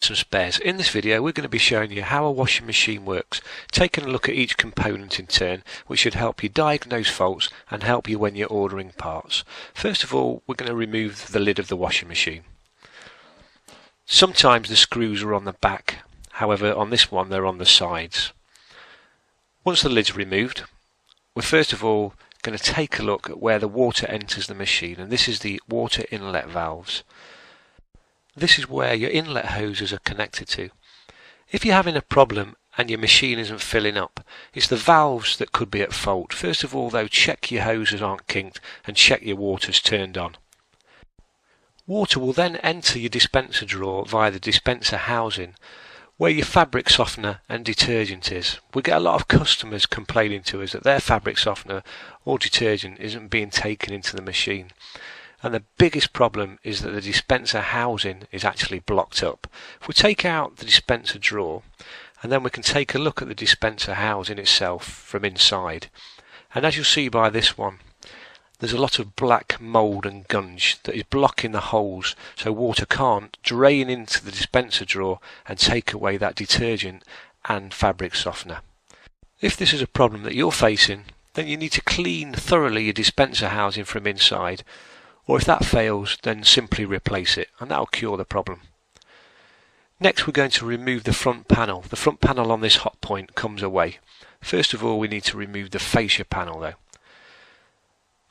some spares. In this video we're going to be showing you how a washing machine works, taking a look at each component in turn, which should help you diagnose faults and help you when you're ordering parts. First of all, we're going to remove the lid of the washing machine. Sometimes the screws are on the back, however on this one they're on the sides. Once the lid's removed, we're first of all going to take a look at where the water enters the machine, and this is the water inlet valves. This is where your inlet hoses are connected to. If you're having a problem and your machine isn't filling up, it's the valves that could be at fault. First of all though, check your hoses aren't kinked and check your water's turned on. Water will then enter your dispenser drawer via the dispenser housing, where your fabric softener and detergent is. We get a lot of customers complaining to us that their fabric softener or detergent isn't being taken into the machine. And the biggest problem is that the dispenser housing is actually blocked up. If we take out the dispenser drawer, and then we can take a look at the dispenser housing itself from inside, and as you'll see by this one, there's a lot of black mould and gunge that is blocking the holes so water can't drain into the dispenser drawer and take away that detergent and fabric softener. If this is a problem that you're facing, then you need to clean thoroughly your dispenser housing from inside, or if that fails, then simply replace it, and that will cure the problem. Next we're going to remove the front panel. The front panel on this hot point comes away. First of all, we need to remove the fascia panel though.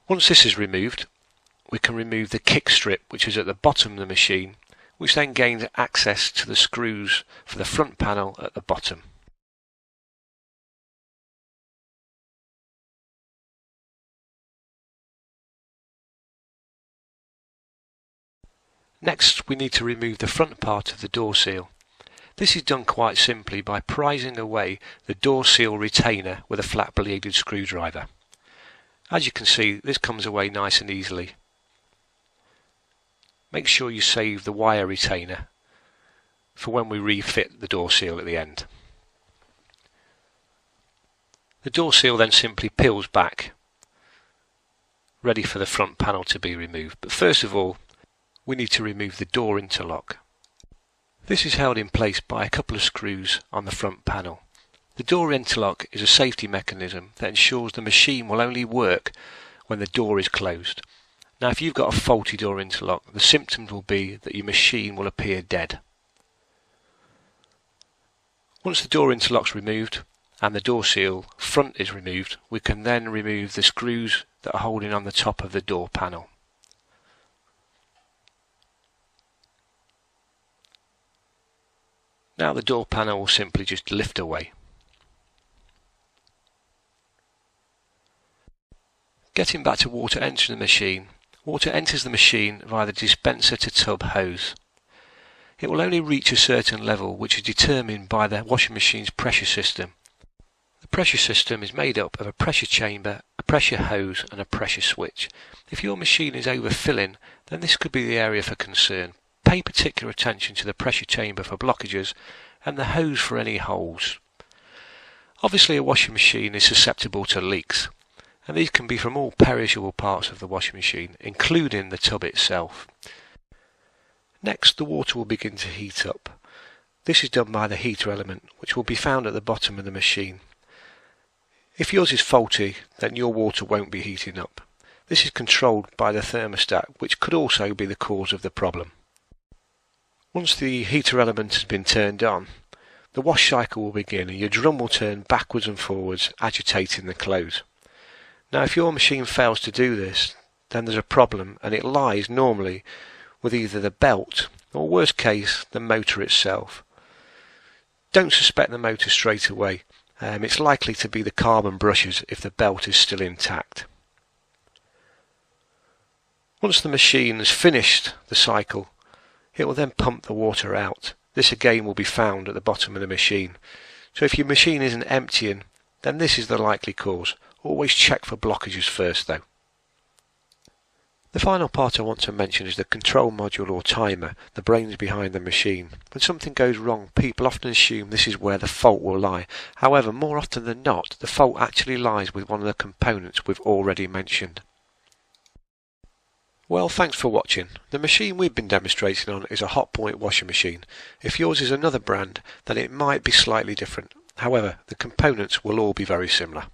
Once this is removed, we can remove the kick strip, which is at the bottom of the machine, which then gains access to the screws for the front panel at the bottom. Next we need to remove the front part of the door seal. This is done quite simply by prising away the door seal retainer with a flat bladed screwdriver. As you can see, this comes away nice and easily. Make sure you save the wire retainer for when we refit the door seal at the end. The door seal then simply peels back, ready for the front panel to be removed. But first of all, we need to remove the door interlock. This is held in place by a couple of screws on the front panel. The door interlock is a safety mechanism that ensures the machine will only work when the door is closed. Now if you've got a faulty door interlock, the symptoms will be that your machine will appear dead. Once the door interlock's removed and the door seal front is removed, we can then remove the screws that are holding on the top of the door panel. Now the door panel will simply just lift away. Getting back to water entering the machine, water enters the machine via the dispenser to tub hose. It will only reach a certain level, which is determined by the washing machine's pressure system. The pressure system is made up of a pressure chamber, a pressure hose and a pressure switch. If your machine is overfilling, then this could be the area for concern. Pay particular attention to the pressure chamber for blockages and the hose for any holes. Obviously a washing machine is susceptible to leaks, and these can be from all perishable parts of the washing machine, including the tub itself. Next, the water will begin to heat up. This is done by the heater element, which will be found at the bottom of the machine. If yours is faulty, then your water won't be heating up. This is controlled by the thermostat, which could also be the cause of the problem. Once the heater element has been turned on, the wash cycle will begin and your drum will turn backwards and forwards, agitating the clothes. Now if your machine fails to do this, then there's a problem, and it lies normally with either the belt or, worst case, the motor itself. Don't suspect the motor straight away. It's likely to be the carbon brushes if the belt is still intact. Once the machine has finished the cycle, it will then pump the water out. This again will be found at the bottom of the machine. So if your machine isn't emptying, then this is the likely cause. Always check for blockages first though. The final part I want to mention is the control module or timer, the brains behind the machine. When something goes wrong, people often assume this is where the fault will lie. However, more often than not, the fault actually lies with one of the components we've already mentioned. Well, thanks for watching. The machine we've been demonstrating on is a Hotpoint washing machine. If yours is another brand, then it might be slightly different. However, the components will all be very similar.